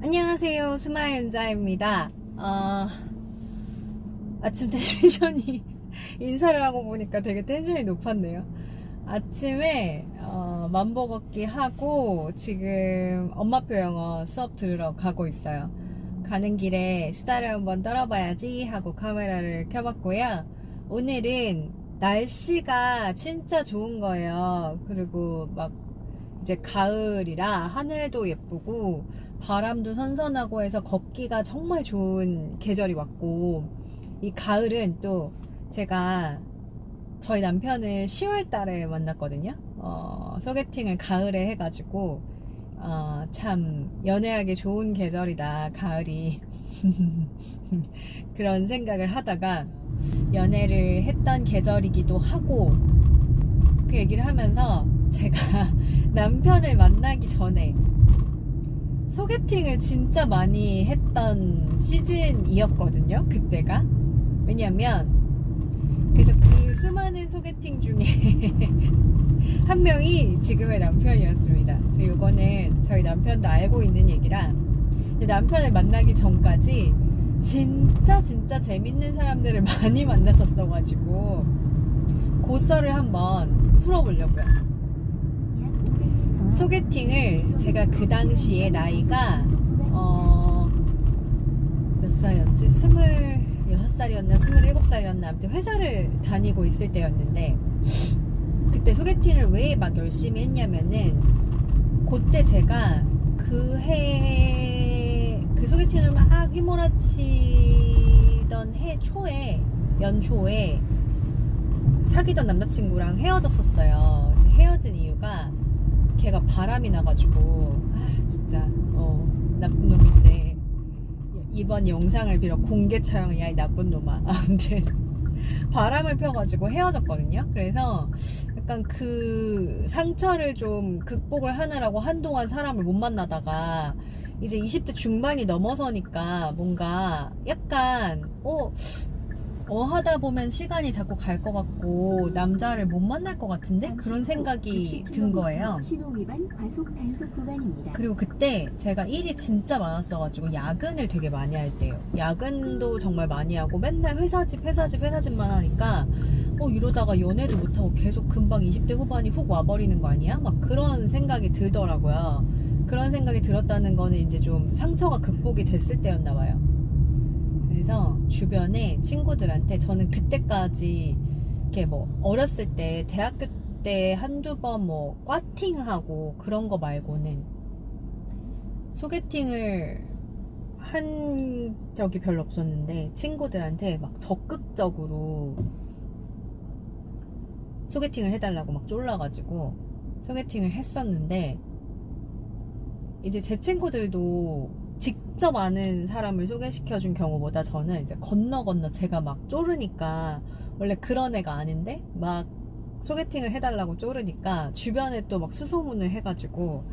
안녕하세요. 스마일윤자입니다. 아침 텐션이 인사를 하고 보니까 되게 텐션이 높았네요. 아침에 만보 걷기 하고 지금 엄마표 영어 수업 들으러 가고 있어요. 가는 길에 수다를 한번 떨어봐야지 하고 카메라를 켜봤고요. 오늘은 날씨가 진짜 좋은 거예요. 그리고 막 이제 가을이라 하늘도 예쁘고 바람도 선선하고 해서 걷기가 정말 좋은 계절이 왔고, 이 가을은 또 제가 저희 남편을 10월 달에 만났거든요. 소개팅을 가을에 해가지고 참 연애하기 좋은 계절이다 가을이 그런 생각을 하다가 연애를 했던 계절이기도 하고, 그 얘기를 하면서 제가 남편을 만나기 전에 소개팅을 진짜 많이 했던 시즌이었거든요, 그때가. 왜냐면 그래서 그 수많은 소개팅 중에 한 명이 지금의 남편이었습니다. 이거는 저희 남편도 알고 있는 얘기라, 남편을 만나기 전까지 진짜 재밌는 사람들을 많이 만났었어가지고 그 썰을 한번 풀어보려고요. 소개팅을 제가 그 당시에 나이가 몇 살이었지? 26살이었나 27살이었나 아무튼 회사를 다니고 있을 때였는데, 그때 소개팅을 왜 막 열심히 했냐면은 그때 제가 그 소개팅을 막 휘몰아치던 연초에 사귀던 남자친구랑 헤어졌었어요. 헤어진 이유가 걔가 바람이 나가지고 진짜 나쁜 놈인데, 이번 영상을 빌어 공개 처형이야 이 나쁜 놈아. 아무튼 바람을 펴가지고 헤어졌거든요. 그래서 약간 그 상처를 좀 극복을 하느라고 한동안 사람을 못 만나다가 이제 20대 중반이 넘어서니까 뭔가 약간 하다 보면 시간이 자꾸 갈 것 같고 남자를 못 만날 것 같은데 그런 생각이 든 거예요. 그리고 그때 제가 일이 진짜 많았어가지고 야근을 되게 많이 할 때요. 야근도 정말 많이 하고 맨날 회사집만 하니까 이러다가 연애도 못하고 계속 금방 20대 후반이 훅 와버리는 거 아니야? 막 그런 생각이 들더라고요. 그런 생각이 들었다는 거는 이제 좀 상처가 극복이 됐을 때였나 봐요. 그래서 주변에 친구들한테, 저는 그때까지 이렇게 어렸을 때 대학교 때 한두 번 꽈팅하고 그런 거 말고는 소개팅을 한 적이 별로 없었는데, 친구들한테 막 적극적으로 소개팅을 해달라고 막 쫄라가지고 소개팅을 했었는데, 이제 제 친구들도 직접 아는 사람을 소개시켜준 경우보다 저는 이제 건너 제가 막 쫄으니까, 원래 그런 애가 아닌데 막 소개팅을 해달라고 쫄으니까 주변에 또 막 수소문을 해가지고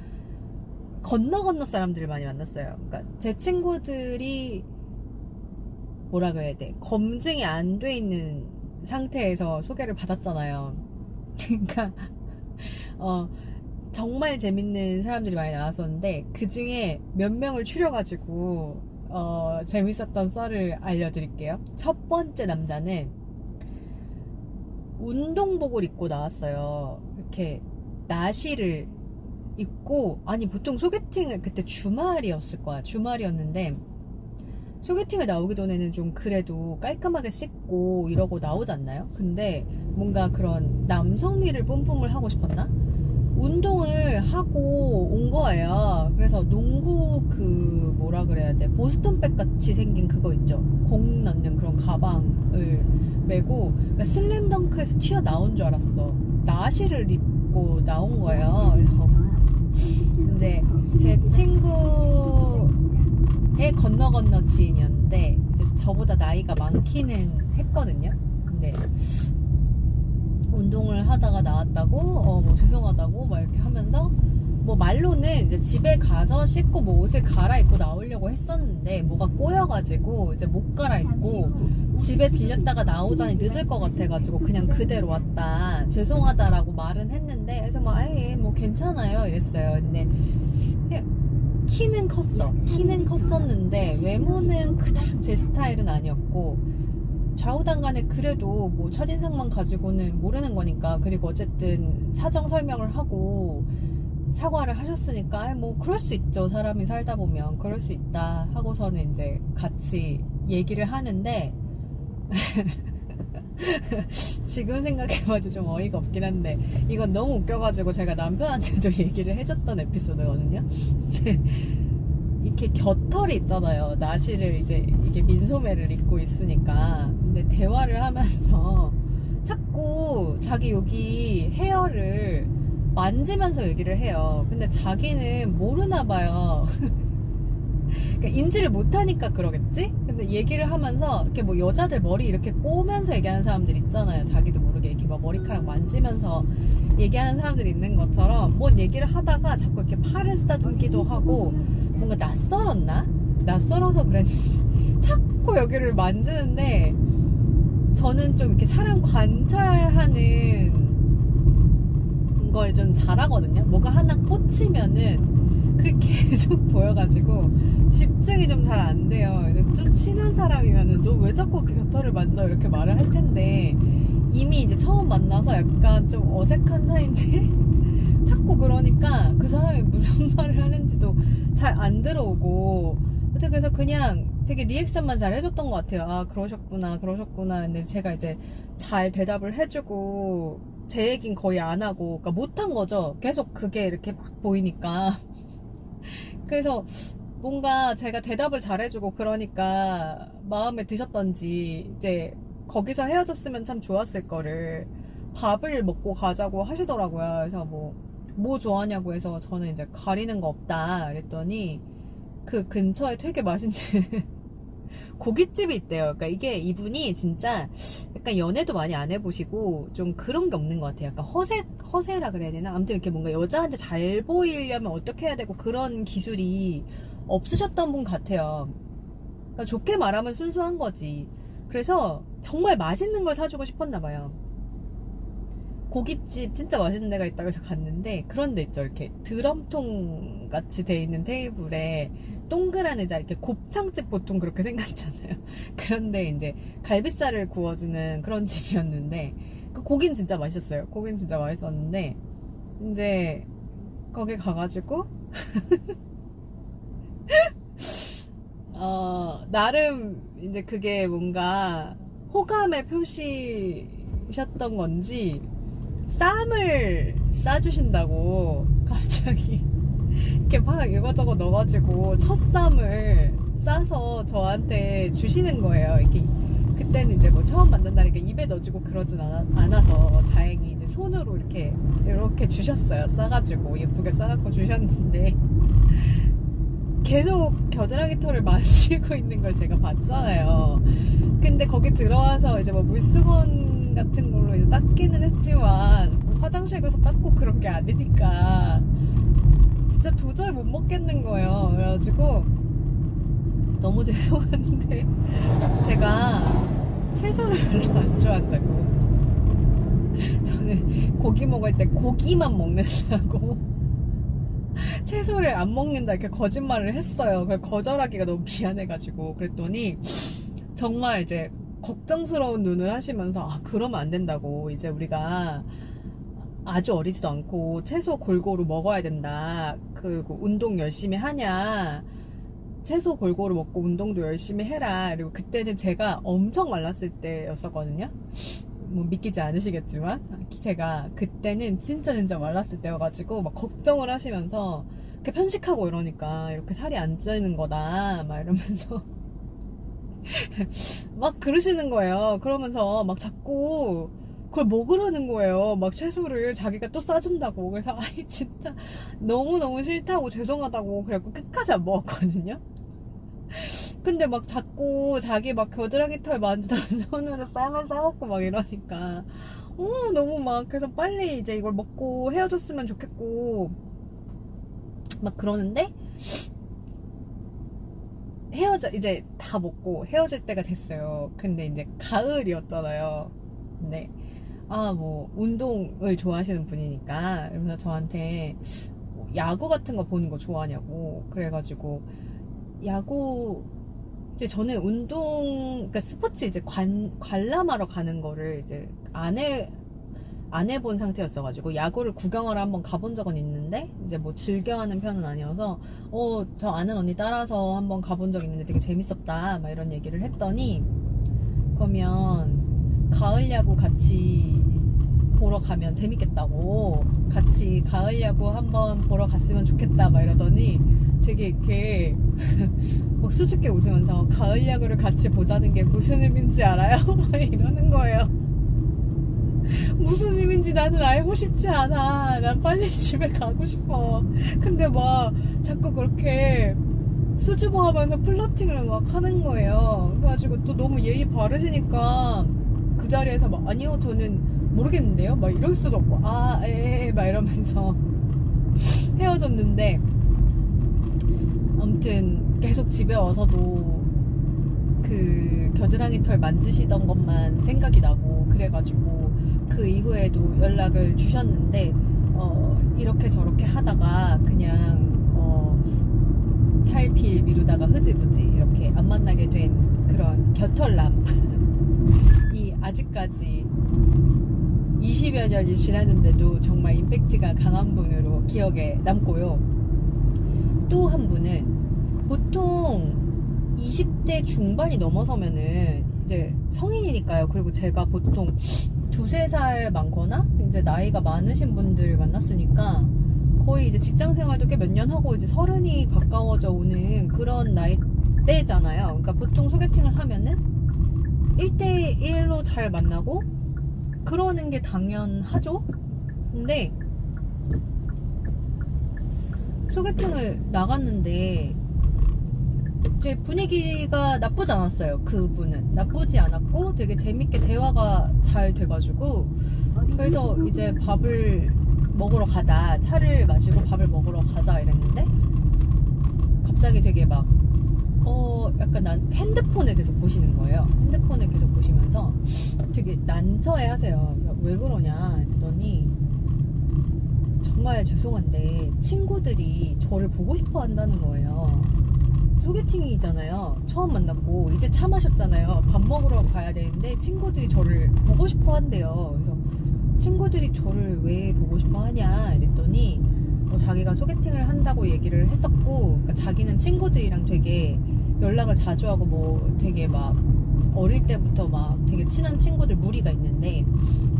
건너 사람들을 많이 만났어요. 그러니까 제 친구들이 뭐라 그래야 돼, 검증이 안 돼 있는 상태에서 소개를 받았잖아요. 그러니까 정말 재밌는 사람들이 많이 나왔었는데 그 중에 몇 명을 추려가지고 재밌었던 썰을 알려드릴게요. 첫 번째 남자는 운동복을 입고 나왔어요. 이렇게 나시를 입고, 아니 보통 소개팅을 그때 주말이었을 거야. 주말이었는데 소개팅을 나오기 전에는 좀 그래도 깔끔하게 씻고 이러고 나오지 않나요? 근데 뭔가 그런 남성미를 뿜뿜을 하고 싶었나? 운동을 하고 온 거예요. 그래서 농구 뭐라 그래야 돼, 보스턴백 같이 생긴 그거 있죠, 공 넣는 그런 가방을 메고, 그러니까 슬램덩크에서 튀어나온 줄 알았어. 나시를 입고 나온 거예요. 그래서 근데 제 친구의 건너 지인이었는데 이제 저보다 나이가 많기는 했거든요. 근데 운동을 하다가 나왔다고 죄송하다고 막 이렇게 하면서 말로는 이제 집에 가서 씻고 옷을 갈아입고 나오려고 했었는데 뭐가 꼬여가지고 이제 못 갈아입고 집에 들렸다가 나오자니 늦을 것 같아가지고 그냥 그대로 왔다, 죄송하다라고 말은 했는데, 그래서 괜찮아요 이랬어요. 근데 키는 컸어. 키는 컸었는데 외모는 그닥 제 스타일은 아니었고, 좌우당간에 그래도 뭐 첫인상만 가지고는 모르는 거니까. 그리고 어쨌든 사정 설명을 하고 사과를 하셨으니까 뭐 그럴 수 있죠. 사람이 살다 보면 그럴 수 있다 하고서는 이제 같이 얘기를 하는데 지금 생각해봐도 좀 어이가 없긴 한데, 이건 너무 웃겨가지고 제가 남편한테도 얘기를 해줬던 에피소드거든요. 이렇게 겨털이 있잖아요. 나시를 이제 이게 민소매를 입고 있으니까. 근데 대화를 하면서 자꾸 자기 여기 헤어를 만지면서 얘기를 해요. 근데 자기는 모르나 봐요. 그러니까 인지를 못하니까 그러겠지? 근데 얘기를 하면서 이렇게 뭐 여자들 머리 이렇게 꼬면서 얘기하는 사람들 있잖아요. 자기도 모르게 이렇게 막 머리카락 만지면서 얘기하는 사람들이 있는 것처럼 뭔 얘기를 하다가 자꾸 이렇게 팔을 쓰다듬기도 하고, 뭔가 낯설었나? 낯설어서 그랬는지 자꾸 여기를 만지는데, 저는 좀 이렇게 사람 관찰하는 걸 좀 잘하거든요. 뭐가 하나 꽂히면은 그게 계속 보여가지고 집중이 좀 잘 안 돼요. 좀 친한 사람이면은 너 왜 자꾸 그 곁털을 만져 이렇게 말을 할 텐데, 이미 이제 처음 만나서 약간 좀 어색한 사이인데 자꾸 그러니까 그 사람이 무슨 말을 하는지도 잘 안 들어오고, 그래서 그냥 되게 리액션만 잘 해줬던 것 같아요. 아, 그러셨구나 그러셨구나. 근데 제가 이제 잘 대답을 해주고 제 얘긴 거의 안 하고, 그러니까 못한 거죠. 계속 그게 이렇게 막 보이니까. 그래서 뭔가 제가 대답을 잘해주고 그러니까 마음에 드셨던지 이제 거기서 헤어졌으면 참 좋았을 거를 밥을 먹고 가자고 하시더라고요. 그래서 뭐 좋아하냐고 해서 저는 이제 가리는 거 없다 그랬더니, 그 근처에 되게 맛있는 고깃집이 있대요. 그러니까 이게 이분이 진짜 약간 연애도 많이 안 해보시고 좀 그런 게 없는 것 같아요. 약간 허세라 그래야 되나? 아무튼 이렇게 뭔가 여자한테 잘 보이려면 어떻게 해야 되고 그런 기술이 없으셨던 분 같아요. 그러니까 좋게 말하면 순수한 거지. 그래서 정말 맛있는 걸 사주고 싶었나 봐요. 고깃집 진짜 맛있는 데가 있다고 해서 갔는데, 그런 데 있죠. 이렇게 드럼통 같이 돼 있는 테이블에 동그란 의자, 이렇게 곱창집 보통 그렇게 생겼잖아요. 그런데 이제 갈비살을 구워주는 그런 집이었는데, 그 고긴 진짜 맛있었어요. 고긴 진짜 맛있었는데, 이제 거기 가가지고 나름 이제 그게 뭔가 호감의 표시셨던 건지 쌈을 싸주신다고 갑자기 이렇게 막 이거저거 넣어가지고 첫쌈을 싸서 저한테 주시는 거예요. 이렇게 그때는 이제 뭐 처음 만난다니까 입에 넣어주고 그러진 않아서 다행히 이제 손으로 이렇게 주셨어요. 싸가지고 예쁘게 싸갖고 주셨는데, 계속 겨드랑이 털을 만지고 있는 걸 제가 봤잖아요. 근데 거기 들어와서 이제 뭐 물수건 같은 걸로 이제 닦기는 했지만 화장실 가서 닦고 그런 게 아니니까 진짜 도저히 못 먹겠는 거예요. 그래가지고 너무 죄송한데 제가 채소를 별로 안 좋아한다고, 저는 고기 먹을 때 고기만 먹는다고 채소를 안 먹는다 이렇게 거짓말을 했어요. 그걸 거절하기가 너무 미안해가지고. 그랬더니 정말 이제 걱정스러운 눈을 하시면서, 아, 그러면 안 된다고, 이제 우리가 아주 어리지도 않고 채소 골고루 먹어야 된다, 그리고 운동 열심히 하냐, 채소 골고루 먹고 운동도 열심히 해라. 그리고 그때는 제가 엄청 말랐을 때였었거든요. 뭐 믿기지 않으시겠지만 제가 그때는 진짜 말랐을 때여가지고 막 걱정을 하시면서, 이렇게 편식하고 이러니까 이렇게 살이 안 찌는 거다 막 이러면서 막 그러시는 거예요. 그러면서 막 자꾸 그걸 먹으라는 거예요. 막 채소를 자기가 또 싸준다고. 그래서 아이 진짜 너무너무 싫다고 죄송하다고 그래갖고 끝까지 안 먹었거든요. 근데 막 자꾸 자기 막 겨드랑이 털 만지던 손으로 쌈을 싸먹고 막 이러니까 너무 막, 그래서 빨리 이제 이걸 먹고 헤어졌으면 좋겠고 막 그러는데, 이제 다 먹고 헤어질 때가 됐어요. 근데 이제 가을이었잖아요. 근데 뭐 운동을 좋아하시는 분이니까, 그러면서 저한테 야구 같은 거 보는 거 좋아하냐고. 그래가지고 야구 이제 저는 그러니까 스포츠 이제 관람하러 가는 거를 이제 안 해본 상태였어가지고 야구를 구경하러 한번 가본 적은 있는데 이제 뭐 즐겨하는 편은 아니어서 저 아는 언니 따라서 한번 가본 적 있는데 되게 재밌었다 막 이런 얘기를 했더니 그러면 가을 야구 같이 보러 가면 재밌겠다고 같이 가을 야구 한번 보러 갔으면 좋겠다 막 이러더니 되게 이렇게 막 수줍게 웃으면서 가을 야구를 같이 보자는 게 무슨 의미인지 알아요? 막 이러는 거예요. 무슨 의미인지 나는 알고 싶지 않아. 난 빨리 집에 가고 싶어. 근데 막 자꾸 그렇게 수줍어하면서 플러팅을 막 하는 거예요. 그래가지고 또 너무 예의 바르시니까 그 자리에서 막 아니요 저는 모르겠는데요 막 이럴 수도 없고 막 이러면서 헤어졌는데 아무튼 계속 집에 와서도 그 겨드랑이 털 만지시던 것만 생각이 나고 그래가지고 그 이후에도 연락을 주셨는데 이렇게 저렇게 하다가 그냥 차일피일 미루다가 흐지부지 이렇게 안 만나게 된 그런 겨털남이 아직까지 20여 년이 지났는데도 정말 임팩트가 강한 분으로 기억에 남고요. 또 한 분은 보통 20대 중반이 넘어서면은 이제 성인이니까요. 그리고 제가 보통 2-3살 많거나 이제 나이가 많으신 분들 만났으니까 거의 이제 직장 생활도 꽤 몇 년 하고 이제 30이 가까워져 오는 그런 나이대잖아요. 그러니까 보통 소개팅을 하면은 1대1로 잘 만나고 그러는 게 당연하죠. 근데 소개팅을 나갔는데 제 분위기가 나쁘지 않았어요. 그분은 나쁘지 않았고 되게 재밌게 대화가 잘 돼가지고 그래서 이제 밥을 먹으러 가자, 차를 마시고 밥을 먹으러 가자 이랬는데 갑자기 되게 막 약간 난 핸드폰을 계속 보시는 거예요. 핸드폰을 계속 보시면서 되게 난처해 하세요. 왜 그러냐 했더니 정말 죄송한데 친구들이 저를 보고 싶어 한다는 거예요. 소개팅이잖아요. 처음 만났고 이제 차 마셨잖아요. 밥 먹으러 가야 되는데 친구들이 저를 보고 싶어 한대요. 그래서 친구들이 저를 왜 보고 싶어 하냐 이랬더니 자기가 소개팅을 한다고 얘기를 했었고 그러니까 자기는 친구들이랑 되게 연락을 자주 하고 뭐 되게 막 어릴 때부터 막 되게 친한 친구들 무리가 있는데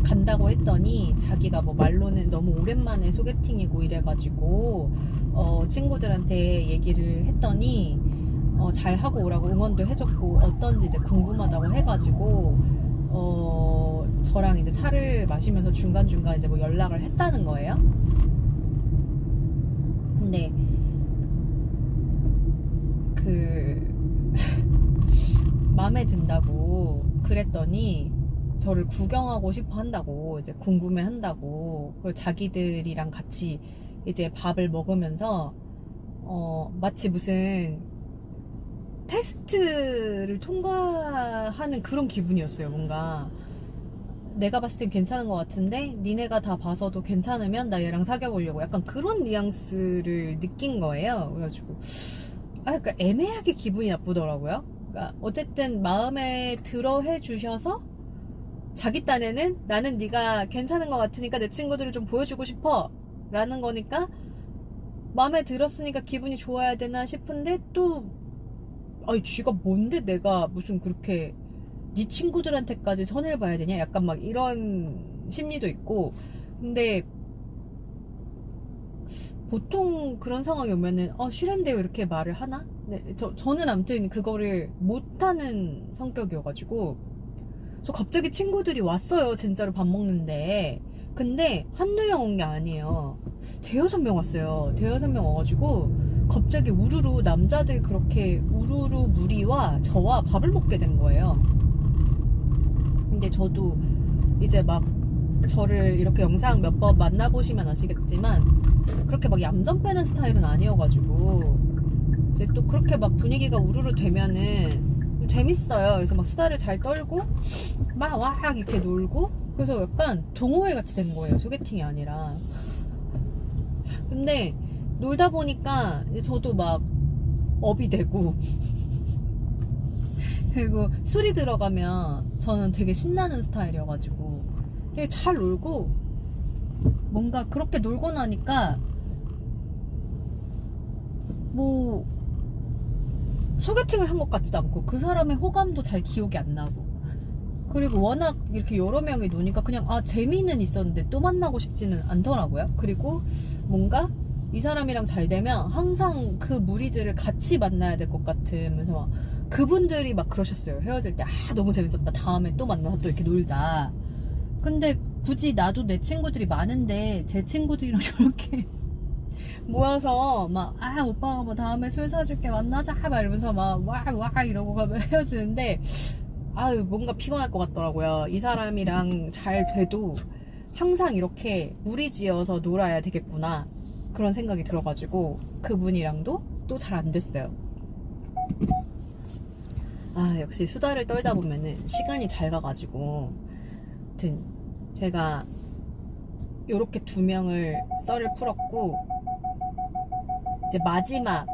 간다고 했더니 자기가 뭐 말로는 너무 오랜만에 소개팅이고 이래가지고 친구들한테 얘기를 했더니 잘하고 오라고 응원도 해줬고 어떤지 이제 궁금하다고 해가지고 저랑 이제 차를 마시면서 중간중간 이제 뭐 연락을 했다는 거예요. 근데 마음에 든다고 그랬더니 저를 구경하고 싶어 한다고 이제 궁금해 한다고 그리고 자기들이랑 같이 이제 밥을 먹으면서 마치 무슨 테스트를 통과하는 그런 기분이었어요. 뭔가 내가 봤을 땐 괜찮은 것 같은데 니네가 다 봐서도 괜찮으면 나 얘랑 사귀어보려고 약간 그런 뉘앙스를 느낀 거예요. 그래가지고 그러니까 애매하게 기분이 나쁘더라고요. 그러니까 어쨌든 마음에 들어 해주셔서 자기 딴에는 나는 네가 괜찮은 것 같으니까 내 친구들을 좀 보여주고 싶어 라는 거니까 마음에 들었으니까 기분이 좋아야 되나 싶은데 또 아니 쥐가 뭔데 내가 무슨 그렇게 네 친구들한테까지 선을 봐야 되냐 약간 막 이런 심리도 있고 근데 보통 그런 상황이 오면은 싫은데 왜 이렇게 말을 하나? 네, 저는 아무튼 그거를 못하는 성격이어가지고 저 갑자기 친구들이 왔어요. 진짜로 밥 먹는데 근데 한두 명 온 게 아니에요. 대여섯 명 왔어요. 대여섯 명 와가지고 갑자기 우르르 남자들 그렇게 우르르 무리와 저와 밥을 먹게 된 거예요. 근데 저도 이제 막 저를 이렇게 영상 몇 번 만나보시면 아시겠지만 그렇게 막 얌전 빼는 스타일은 아니어가지고 이제 또 그렇게 막 분위기가 우르르 되면은 재밌어요. 그래서 막 수다를 잘 떨고 막 이렇게 놀고 그래서 약간 동호회 같이 된 거예요. 소개팅이 아니라. 근데 놀다 보니까 이제 저도 막 업이 되고 그리고 술이 들어가면 저는 되게 신나는 스타일이어가지고 되게 잘 놀고 뭔가 그렇게 놀고 나니까 뭐 소개팅을 한 것 같지도 않고 그 사람의 호감도 잘 기억이 안 나고 그리고 워낙 이렇게 여러 명이 노니까 그냥 재미는 있었는데 또 만나고 싶지는 않더라고요. 그리고 뭔가 이 사람이랑 잘 되면 항상 그 무리들을 같이 만나야 될 것 같으면서 막 그분들이 막 그러셨어요. 헤어질 때 너무 재밌었다, 다음에 또 만나서 또 이렇게 놀자. 근데 굳이 나도 내 친구들이 많은데 제 친구들이랑 저렇게 모여서 막 오빠가 뭐 다음에 술 사줄게 만나자 막 이러면서 막 와 이러고 가면 헤어지는데 뭔가 피곤할 것 같더라고요. 이 사람이랑 잘 돼도 항상 이렇게 무리지어서 놀아야 되겠구나 그런 생각이 들어가지고 그분이랑도 또 잘 안 됐어요. 역시 수다를 떨다 보면은 시간이 잘 가가지고 아무튼 제가 요렇게 2명을 썰을 풀었고 이제 마지막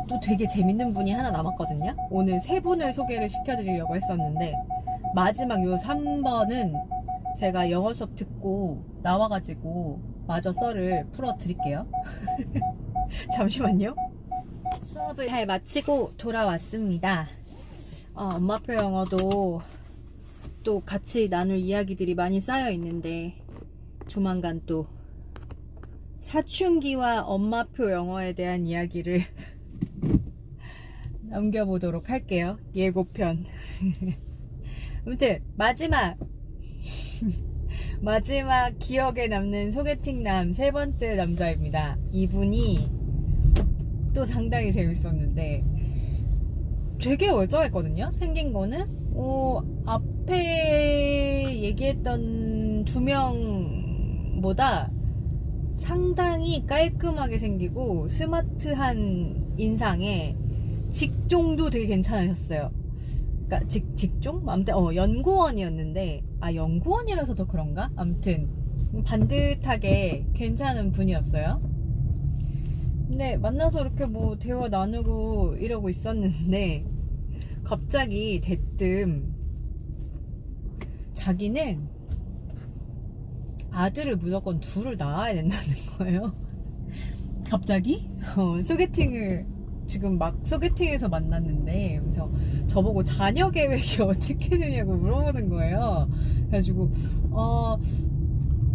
또 되게 재밌는 분이 하나 남았거든요. 오늘 3분을 소개를 시켜드리려고 했었는데 마지막 요 3번은 제가 영어 수업 듣고 나와가지고 마저 썰을 풀어드릴게요. 잠시만요. 수업을 잘 마치고 돌아왔습니다. 엄마표 영어도 또 같이 나눌 이야기들이 많이 쌓여 있는데 조만간 또 사춘기와 엄마표 영어에 대한 이야기를 남겨보도록 할게요. 예고편. 아무튼 마지막 기억에 남는 소개팅남 3번째 남자입니다. 이분이 또 상당히 재밌었는데 되게 멀쩡했거든요. 생긴 거는 앞에 얘기했던 2명보다 상당히 깔끔하게 생기고 스마트한 인상에 직종도 되게 괜찮으셨어요. 그러니까 직종? 아무튼 연구원이었는데 연구원이라서 더 그런가? 아무튼 반듯하게 괜찮은 분이었어요. 근데 만나서 이렇게 뭐 대화 나누고 이러고 있었는데 갑자기 대뜸 자기는 아들을 무조건 2을 낳아야 된다는 거예요. 갑자기 소개팅을 지금 막 소개팅에서 만났는데 그래서 저보고 자녀 계획이 어떻게 되냐고 물어보는 거예요. 그래가지고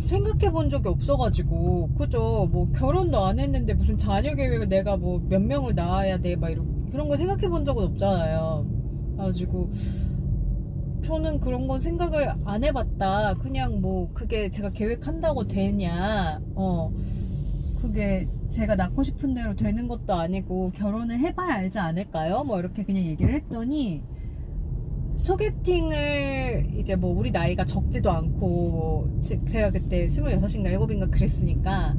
생각해 본 적이 없어가지고 그죠, 뭐 결혼도 안 했는데 무슨 자녀 계획을 내가 뭐 몇 명을 낳아야 돼 막 그런 거 생각해 본 적은 없잖아요. 그래가지고 저는 그런 건 생각을 안 해봤다. 그냥 뭐 그게 제가 계획한다고 되냐, 그게 제가 낳고 싶은 대로 되는 것도 아니고 결혼을 해봐야 알지 않을까요? 뭐 이렇게 그냥 얘기를 했더니 소개팅을 이제 뭐 우리 나이가 적지도 않고 제가 그때 26인가 7인가 그랬으니까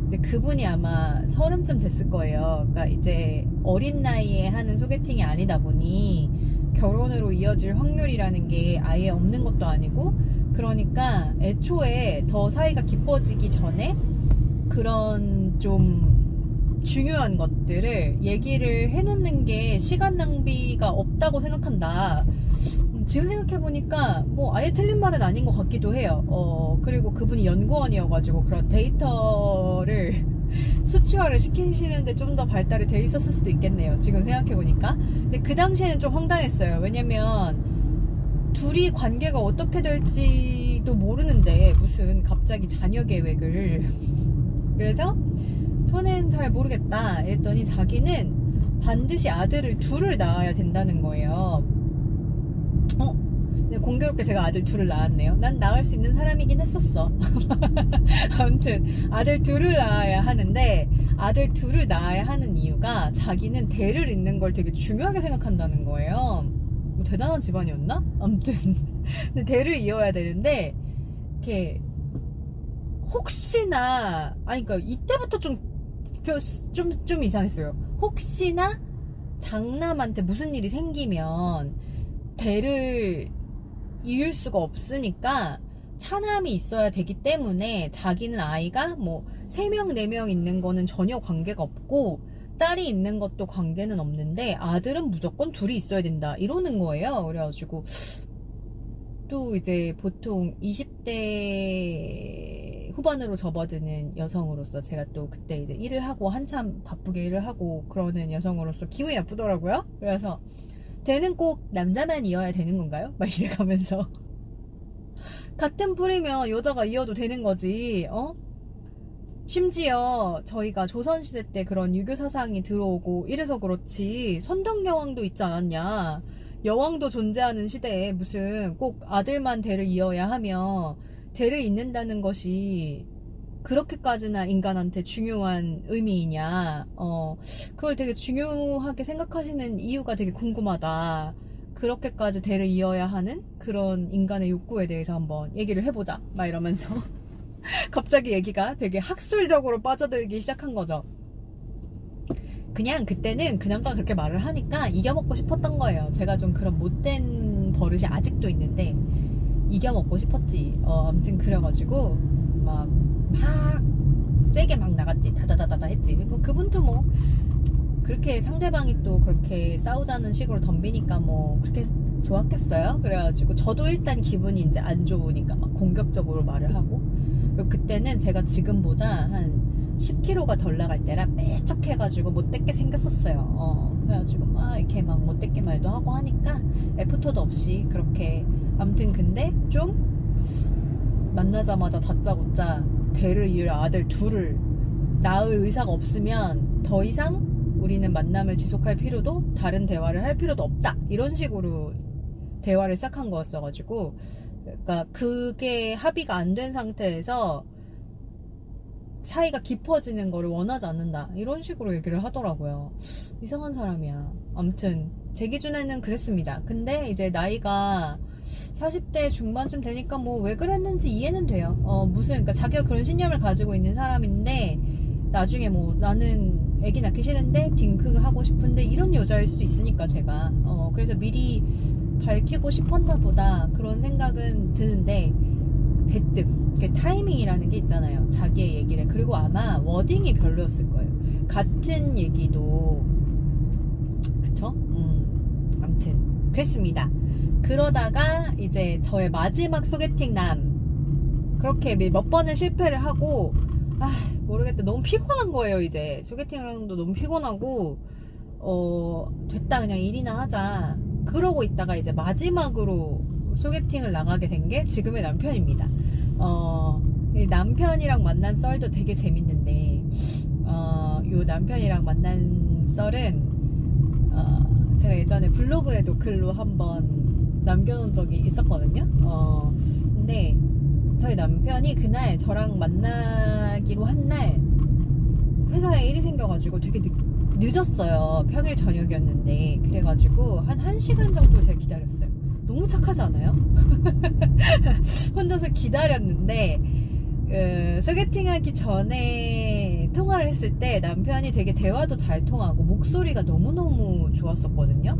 이제 그분이 아마 30쯤 됐을 거예요. 그러니까 이제 어린 나이에 하는 소개팅이 아니다 보니 결혼으로 이어질 확률이라는 게 아예 없는 것도 아니고, 그러니까 애초에 더 사이가 깊어지기 전에 그런 좀 중요한 것들을 얘기를 해놓는 게 시간 낭비가 없다고 생각한다. 지금 생각해보니까 뭐 아예 틀린 말은 아닌 것 같기도 해요. 그리고 그분이 연구원이어가지고 그런 데이터를 수치화를 시키시는데 좀 더 발달이 돼 있었을 수도 있겠네요. 지금 생각해보니까. 근데 그 당시에는 좀 황당했어요. 왜냐면 둘이 관계가 어떻게 될지도 모르는데 무슨 갑자기 자녀 계획을 그래서 저는 잘 모르겠다 이랬더니 자기는 반드시 아들을 2을 낳아야 된다는 거예요. 근데 공교롭게 제가 아들 2을 낳았네요. 난 낳을 수 있는 사람이긴 했었어. 아무튼 아들 2을 낳아야 하는데, 아들 2을 낳아야 하는 이유가 자기는 대를 잇는 걸 되게 중요하게 생각한다는 거예요. 뭐 대단한 집안이었나? 아무튼 근데 대를 이어야 되는데 이렇게 혹시나 그러니까 이때부터 좀 이상했어요. 혹시나 장남한테 무슨 일이 생기면 대를 이을 수가 없으니까 차남이 있어야 되기 때문에 자기는 아이가 뭐 3명, 4명 있는 거는 전혀 관계가 없고 딸이 있는 것도 관계는 없는데 아들은 무조건 둘이 있어야 된다 이러는 거예요. 그래가지고 또 이제 보통 20대 후반으로 접어드는 여성으로서 제가 또 그때 이제 일을 하고 한참 바쁘게 일을 하고 그러는 여성으로서 기분이 나쁘더라고요. 그래서 대는 꼭 남자만 이어야 되는 건가요? 막 이래가면서 같은 풀이면 여자가 이어도 되는 거지. 심지어 저희가 조선시대 때 그런 유교 사상이 들어오고 이래서 그렇지 선덕여왕도 있지 않았냐. 여왕도 존재하는 시대에 무슨 꼭 아들만 대를 이어야 하며 대를 잇는다는 것이 그렇게까지나 인간한테 중요한 의미이냐. 그걸 되게 중요하게 생각하시는 이유가 되게 궁금하다. 그렇게까지 대를 이어야 하는 그런 인간의 욕구에 대해서 한번 얘기를 해보자 막 이러면서 갑자기 얘기가 되게 학술적으로 빠져들기 시작한 거죠. 그냥 그때는 그 남자가 그렇게 말을 하니까 이겨먹고 싶었던 거예요. 제가 좀 그런 못된 버릇이 아직도 있는데 이겨먹고 싶었지. 아무튼 그래가지고 막 세게 막 나갔지. 다다다다다 했지. 그분도 뭐 그렇게 상대방이 또 그렇게 싸우자는 식으로 덤비니까 뭐 그렇게 좋았겠어요. 그래가지고 저도 일단 기분이 이제 안 좋으니까 막 공격적으로 말을 하고, 그리고 그때는 제가 지금보다 한 10kg가 덜 나갈 때라 빼쩍해가지고 못되게 생겼었어요. 그래가지고 막 이렇게 막 못되게 말도 하고 하니까 애프터도 없이 그렇게. 아무튼 근데 좀 만나자마자 다짜고짜 대를 이을 아들 둘을 낳을 의사가 없으면 더 이상 우리는 만남을 지속할 필요도 다른 대화를 할 필요도 없다 이런 식으로 대화를 시작한 거였어가지고, 그러니까 그게 합의가 안 된 상태에서 사이가 깊어지는 거를 원하지 않는다 이런 식으로 얘기를 하더라고요. 이상한 사람이야. 아무튼 제 기준에는 그랬습니다. 근데 이제 나이가 40대 중반쯤 되니까 뭐 왜 그랬는지 이해는 돼요. 그러니까 자기가 그런 신념을 가지고 있는 사람인데 나중에 뭐 나는 애기 낳기 싫은데 딩크 하고 싶은데 이런 여자일 수도 있으니까 제가 그래서 미리 밝히고 싶었나 보다 그런 생각은 드는데, 대뜸 타이밍이라는 게 있잖아요. 자기의 얘기를. 그리고 아마 워딩이 별로였을 거예요. 같은 얘기도 그쵸? 아무튼 그랬습니다. 그러다가 이제 저의 마지막 소개팅 남 그렇게 몇 번을 실패를 하고 모르겠다. 너무 피곤한 거예요. 이제 소개팅을 하는 것도 너무 피곤하고 됐다 그냥 일이나 하자 그러고 있다가 이제 마지막으로 소개팅을 나가게 된 게 지금의 남편입니다. 이 남편이랑 만난 썰도 되게 재밌는데 요 남편이랑 만난 썰은 제가 예전에 블로그에도 글로 한번 남겨놓은 적이 있었거든요. 근데 저희 남편이 그날 저랑 만나기로 한 날 회사에 일이 생겨가지고 되게 늦었어요. 평일 저녁이었는데. 그래가지고 한 1시간 정도 제가 기다렸어요. 너무 착하지 않아요? 혼자서 기다렸는데 소개팅하기 전에 통화를 했을 때 남편이 되게 대화도 잘 통하고 목소리가 너무너무 좋았었거든요.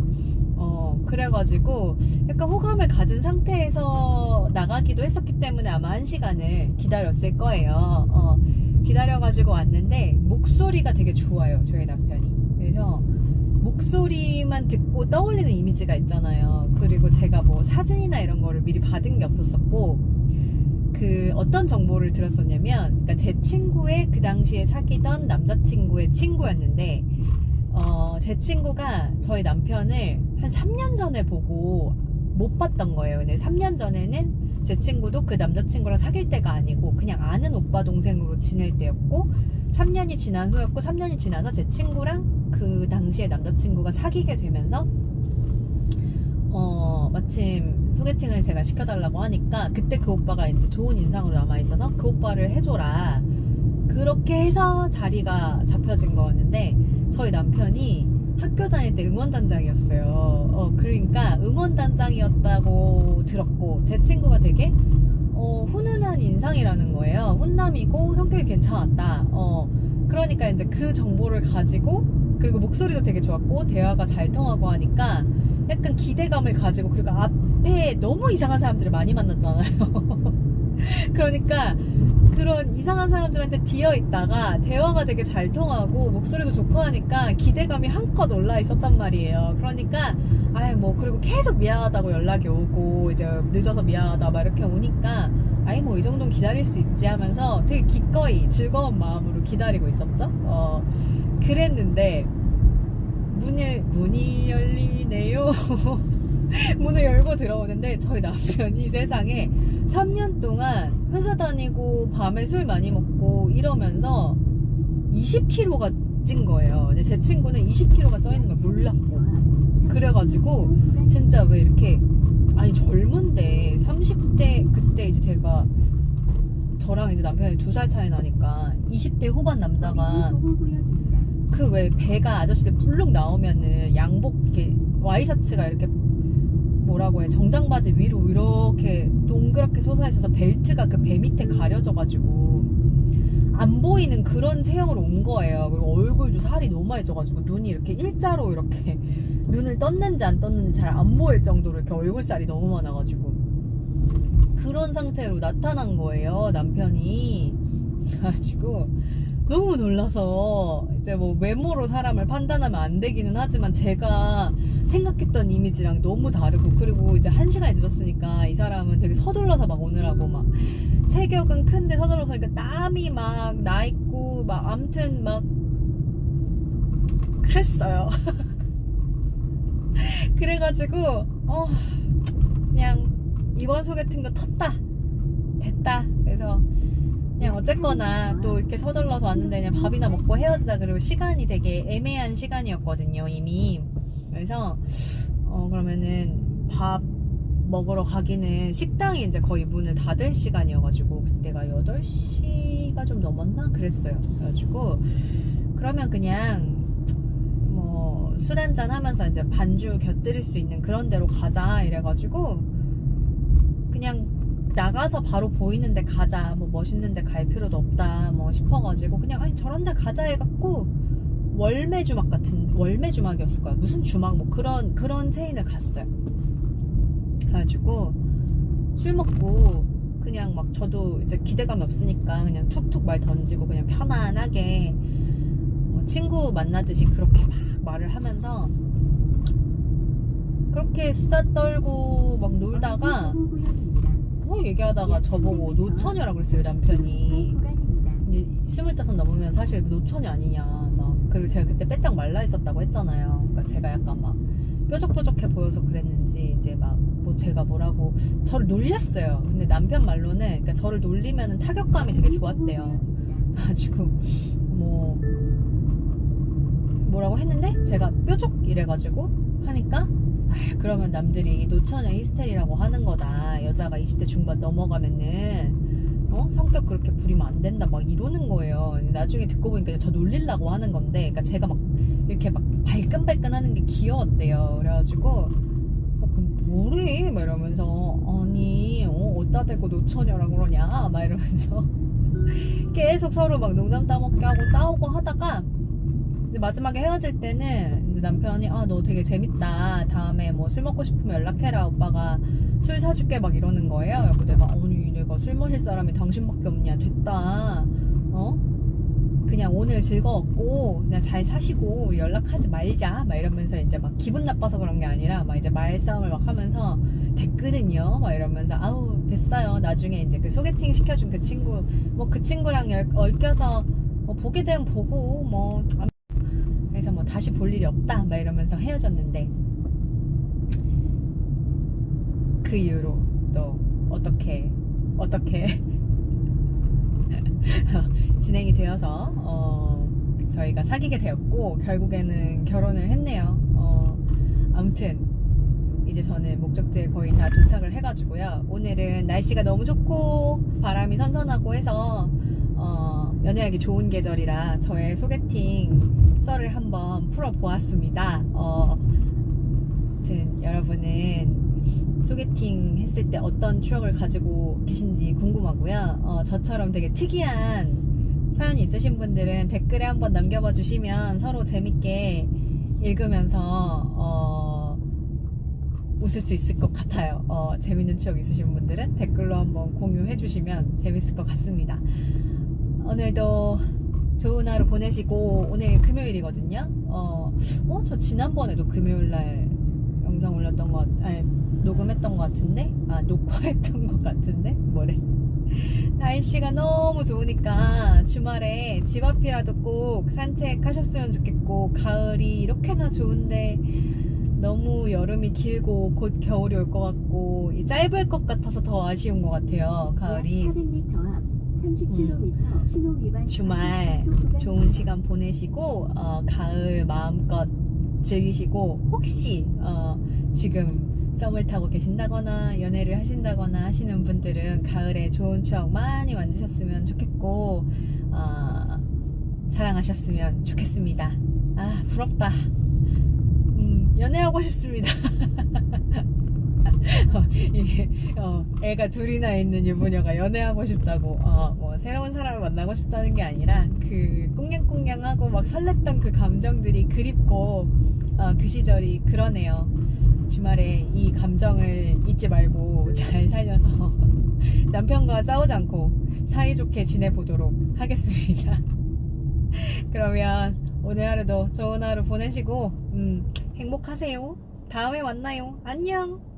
그래가지고 약간 호감을 가진 상태에서 나가기도 했었기 때문에 아마 1시간을 기다렸을 거예요. 기다려가지고 왔는데 목소리가 되게 좋아요, 저희 남편이. 그래서 목소리만 듣고 떠올리는 이미지가 있잖아요. 그리고 제가 뭐 사진이나 이런 거를 미리 받은 게 없었었고, 어떤 정보를 들었었냐면, 그러니까 제 친구의 그 당시에 사귀던 남자친구의 친구였는데, 제 친구가 저희 남편을 한 3년 전에 보고 못 봤던 거예요. 근데 3년 전에는 제 친구도 그 남자친구랑 사귈 때가 아니고 그냥 아는 오빠 동생으로 지낼 때였고, 3년이 지난 후였고, 3년이 지나서 제 친구랑 그 당시에 남자친구가 사귀게 되면서 마침 소개팅을 제가 시켜달라고 하니까 그때 그 오빠가 이제 좋은 인상으로 남아있어서 그 오빠를 해줘라 그렇게 해서 자리가 잡혀진 거였는데, 저희 남편이 학교 다닐 때 응원단장이었어요. 그러니까 응원단장이었다고 들었고, 제 친구가 되게 훈훈한 인상이라는 거예요. 훈남이고 성격이 괜찮았다. 그러니까 이제 그 정보를 가지고, 그리고 목소리도 되게 좋았고 대화가 잘 통하고 하니까 약간 기대감을 가지고, 그리고 앞에 너무 이상한 사람들을 많이 만났잖아요. 그러니까 그런 이상한 사람들한테 뒤어 있다가 대화가 되게 잘 통하고 목소리도 좋고 하니까 기대감이 한껏 올라 있었단 말이에요. 그러니까 아예 뭐 그리고 계속 미안하다고 연락이 오고 이제 늦어서 미안하다 막 이렇게 오니까 아예 뭐 이 정도는 기다릴 수 있지 하면서 되게 기꺼이 즐거운 마음으로 기다리고 있었죠. 그랬는데 문이 열리네요. 문을 열고 들어오는데 저희 남편이 세상에 3년 동안 회사 다니고 밤에 술 많이 먹고 이러면서 20kg가 찐 거예요. 근데 제 친구는 20kg가 쪄 있는 걸 몰랐고 그래가지고 진짜 왜 이렇게 아니 젊은데 30대 그때 이제 제가 저랑 이제 남편이 2살 차이 나니까 20대 후반 남자가 그 왜 배가 아저씨들 불룩 나오면은 양복 이렇게 와이셔츠가 이렇게 뭐라고 해 정장 바지 위로 이렇게 동그랗게 솟아 있어서 벨트가 그 배 밑에 가려져가지고 안 보이는 그런 체형으로 온 거예요. 그리고 얼굴도 살이 너무 많이 쪄가지고 눈이 이렇게 일자로 이렇게 눈을 떴는지 안 떴는지 잘 안 보일 정도로 이렇게 얼굴살이 너무 많아가지고 그런 상태로 나타난 거예요 남편이. 그래가지고 너무 놀라서 이제 뭐 외모로 사람을 판단하면 안 되기는 하지만 제가 생각했던 이미지랑 너무 다르고 그리고 이제 1시간이 늦었으니까 이 사람은 되게 서둘러서 막 오느라고 막 체격은 큰데 서둘러서 그러니까 땀이 막 나 있고 막 아무튼 막 그랬어요. 그래가지고 그냥 이번 소개팅도 텄다 됐다. 그래서 그냥 어쨌거나 또 이렇게 서둘러서 왔는데 그냥 밥이나 먹고 헤어지자. 그리고 시간이 되게 애매한 시간이었거든요 이미. 그래서 그러면은 밥 먹으러 가기는 식당이 이제 거의 문을 닫을 시간이어가지고 그때가 8시가 좀 넘었나 그랬어요. 그래가지고 그러면 그냥 뭐 술 한잔 하면서 이제 반주 곁들일 수 있는 그런 데로 가자 이래가지고 그냥 나가서 바로 보이는 데 가자 뭐 멋있는 데 갈 필요도 없다 뭐 싶어가지고 그냥 아니 저런 데 가자 해갖고 월매주막 같은 월매주막이었을 거야. 무슨 주막 뭐 그런 체인을 갔어요. 그래가지고 술 먹고 그냥 막 저도 이제 기대감이 없으니까 그냥 툭툭 말 던지고 그냥 편안하게 친구 만나듯이 그렇게 막 말을 하면서 그렇게 수다 떨고 막 놀다가 뭐 얘기하다가 저보고 노처녀라고 그랬어요 남편이. 이제 25 넘으면 사실 노처녀 아니냐 막. 그리고 제가 그때 빼짝 말라 있었다고 했잖아요. 그러니까 제가 약간 막 뾰족뾰족해 보여서 그랬는지 이제 막 뭐 제가 뭐라고 저를 놀렸어요. 근데 남편 말로는 그러니까 저를 놀리면은 타격감이 되게 좋았대요. 그래가지고 뭐라고 했는데 제가 뾰족 이래가지고 하니까 그러면 남들이 노처녀 히스테리라고 하는 거다. 여자가 20대 중반 넘어가면은 성격 그렇게 부리면 안 된다 막 이러는 거예요. 나중에 듣고 보니까 저 놀리려고 하는 건데 그러니까 제가 막 이렇게 막 발끈발끈 하는 게 귀여웠대요. 그래가지고 뭐래? 막 이러면서 아니 어디다 대고 노처녀라고 그러냐 막 이러면서 계속 서로 막 농담 따먹게 하고 싸우고 하다가 이제 마지막에 헤어질 때는 이제 남편이 너 되게 재밌다. 다음에 뭐 술 먹고 싶으면 연락해라. 오빠가 술 사줄게 막 이러는 거예요. 그래서 내가 아니 내가 술 마실 사람이 당신밖에 없냐. 됐다. 그냥 오늘 즐거웠고 그냥 잘 사시고 우리 연락하지 말자 막 이러면서 이제 막 기분 나빠서 그런 게 아니라 막 이제 말싸움을 막 하면서 됐거든요 막 이러면서 아우 됐어요. 나중에 이제 그 소개팅 시켜준 그 친구 뭐 그 친구랑 얽혀서 뭐 보게 되면 보고 뭐 그래서 뭐 다시 볼 일이 없다 막 이러면서 헤어졌는데 그 이후로 또 어떻게 진행이 되어서 저희가 사귀게 되었고 결국에는 결혼을 했네요. 아무튼 이제 저는 목적지에 거의 다 도착을 해가지고요. 오늘은 날씨가 너무 좋고 바람이 선선하고 해서 연애하기 좋은 계절이라 저의 소개팅 썰을 한번 풀어보았습니다. 아무튼 여러분은 소개팅 했을 때 어떤 추억을 가지고 계신지 궁금하고요. 저처럼 되게 특이한 사연이 있으신 분들은 댓글에 한번 남겨봐 주시면 서로 재밌게 읽으면서 웃을 수 있을 것 같아요. 재밌는 추억 있으신 분들은 댓글로 한번 공유해 주시면 재밌을 것 같습니다. 오늘도 좋은 하루 보내시고, 오늘 금요일이거든요. 저 지난번에도 금요일날 영상 올렸던 녹음했던 것 같은데? 녹화했던 것 같은데? 뭐래? 날씨가 너무 좋으니까 주말에 집 앞이라도 꼭 산책하셨으면 좋겠고, 가을이 이렇게나 좋은데 너무 여름이 길고 곧 겨울이 올 것 같고 짧을 것 같아서 더 아쉬운 것 같아요. 가을이. 400m 앞 30km 신호 위반. 주말 좋은 시간 보내시고 가을 마음껏 즐기시고, 혹시 지금 썸을 타고 계신다거나 연애를 하신다거나 하시는 분들은 가을에 좋은 추억 많이 만드셨으면 좋겠고, 사랑하셨으면 좋겠습니다. 부럽다. 연애하고 싶습니다. 이게 애가 둘이나 있는 유부녀가 연애하고 싶다고 뭐 새로운 사람을 만나고 싶다는 게 아니라, 그 꽁냥꽁냥하고 막 설렜던 그 감정들이 그립고, 그 시절이 그러네요. 주말에 이 감정을 잊지 말고 잘 살려서 남편과 싸우지 않고 사이좋게 지내보도록 하겠습니다. 그러면 오늘 하루도 좋은 하루 보내시고 행복하세요. 다음에 만나요. 안녕.